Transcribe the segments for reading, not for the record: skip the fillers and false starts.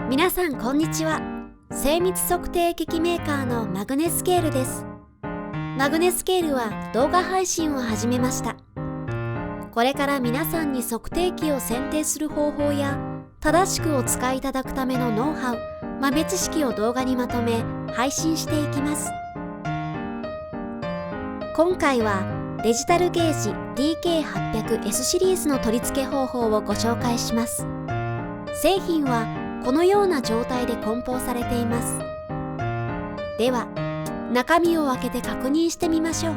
皆さんこんにちは。精密測定機器メーカーのマグネスケールです。マグネスケールは動画配信を始めました。これから皆さんに測定器を選定する方法や正しくお使いいただくためのノウハウ、豆知識を動画にまとめ配信していきます。今回はデジタルゲージ DK800S シリーズの取り付け方法をご紹介します。製品はこのような状態で梱包されています。では中身を開けて確認してみましょう。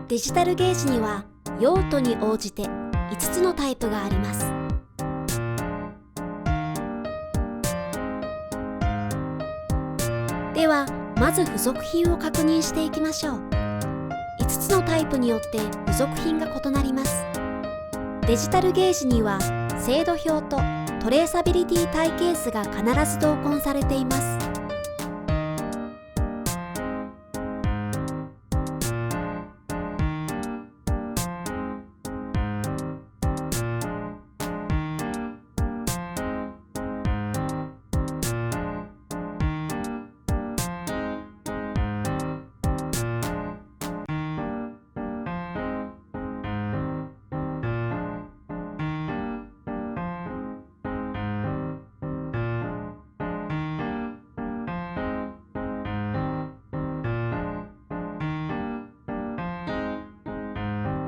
デジタルゲージには用途に応じて5つのタイプがあります。ではまず付属品を確認していきましょう。5つのタイプによって付属品が異なります。デジタルゲージには精度表とトレーサビリティタイケースが必ず同梱されています。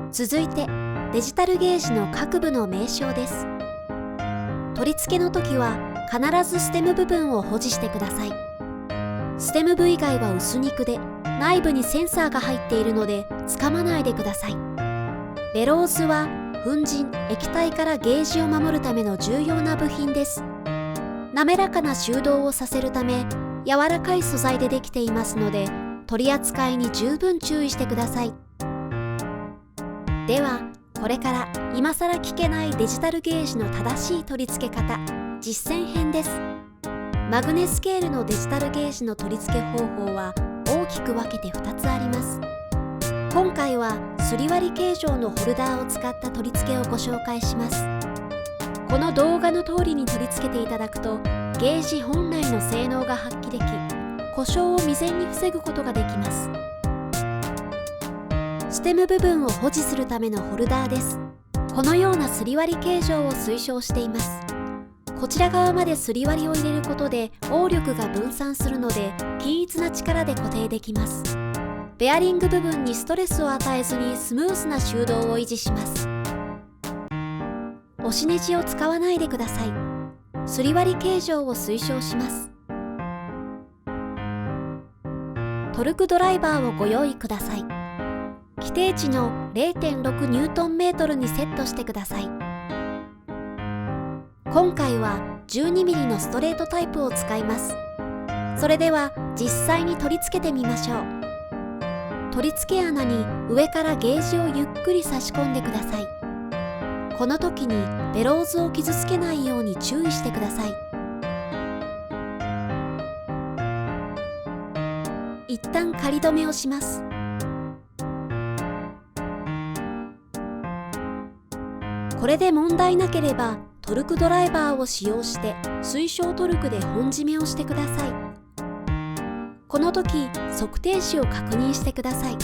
続いてデジタルゲージの各部の名称です。取り付けの時は必ずステム部分を保持してください。ステム部以外は薄肉で内部にセンサーが入っているので掴まないでください。ベローズは粉塵・液体からゲージを守るための重要な部品です。滑らかな収動をさせるため柔らかい素材でできていますので取り扱いに十分注意してください。ではこれから今更聞けないデジタルゲージの正しい取り付け方実践編です。マグネスケールのデジタルゲージの取り付け方法は大きく分けて2つあります。今回はすり割り形状のホルダーを使った取り付けをご紹介します。この動画の通りに取り付けていただくとゲージ本来の性能が発揮でき故障を未然に防ぐことができます。ステム部分を保持するためのホルダーです。このようなすり割り形状を推奨しています。こちら側まですり割りを入れることで応力が分散するので均一な力で固定できます。ベアリング部分にストレスを与えずにスムーズな収動を維持します。押しネジを使わないでください。すり割り形状を推奨します。トルクドライバーをご用意ください。規定値の 0.6 ニュートンメートルにセットしてください。今回は 12mm のストレートタイプを使います。それでは実際に取り付けてみましょう。取り付け穴に上からゲージをゆっくり差し込んでください。この時にベローズを傷つけないように注意してください。一旦仮止めをします。これで問題なければトルクドライバーを使用して推奨トルクで本締めをしてください。この時測定値を確認してください。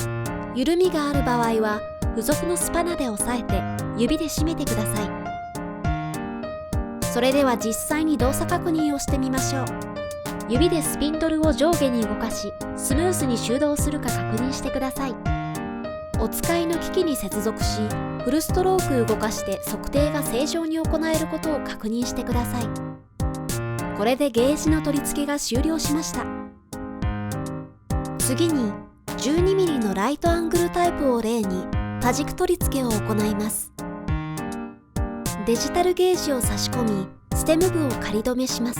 緩みがある場合は付属のスパナで押さえて指で締めてください。それでは実際に動作確認をしてみましょう。指でスピンドルを上下に動かしスムーズに収動するか確認してください。お使いの機器に接続しフルストローク動かして測定が正常に行えることを確認してください。これでゲージの取り付けが終了しました。次に 12mm のライトアングルタイプを例に多軸取り付けを行います。デジタルゲージを差し込みステム部を仮止めします。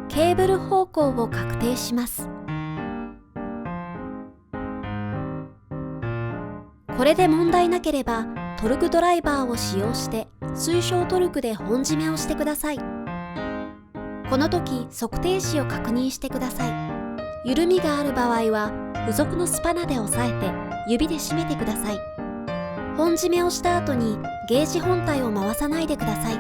ケーブル方向を確定します。これで問題なければトルクドライバーを使用して推奨トルクで本締めをしてください。この時測定値を確認してください。緩みがある場合は付属のスパナで押さえて指で締めてください。本締めをした後にゲージ本体を回さないでください。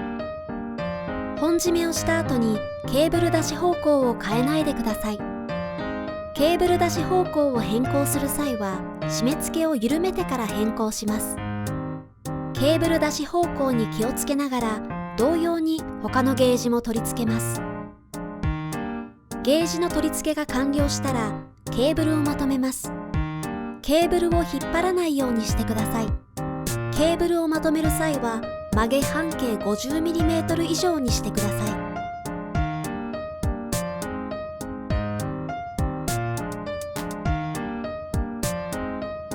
本締めをした後にケーブル出し方向を変えないでください。ケーブル出し方向を変更する際は締め付けを緩めてから変更します。ケーブル出し方向に気をつけながら同様に他のゲージも取り付けます。ゲージの取り付けが完了したらケーブルをまとめます。ケーブルを引っ張らないようにしてください。ケーブルをまとめる際は曲げ半径 50mm 以上にしてください。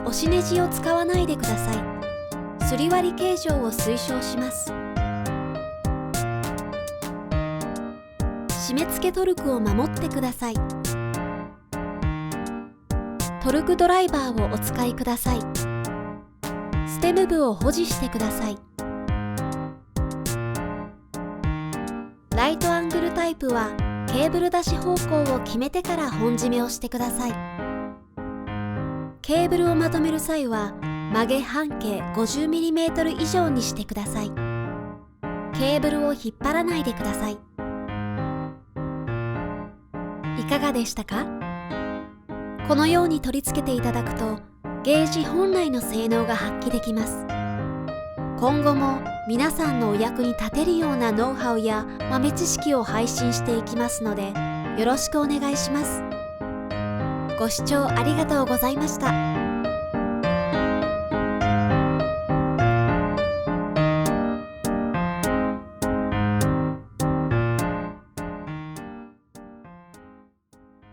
押しネジを使わないでください。すり割り形状を推奨します。締め付けトルクを守ってください。トルクドライバーをお使いください。ステム部を保持してください。ライトアングルタイプはケーブル出し方向を決めてから本締めをしてください。ケーブルをまとめる際は曲げ半径 50mm 以上にしてください。ケーブルを引っ張らないでください。いかがでしたか？このように取り付けていただくとゲージ本来の性能が発揮できます。今後も皆さんのお役に立てるようなノウハウや豆知識を配信していきますのでよろしくお願いします。ご視聴ありがとうございました。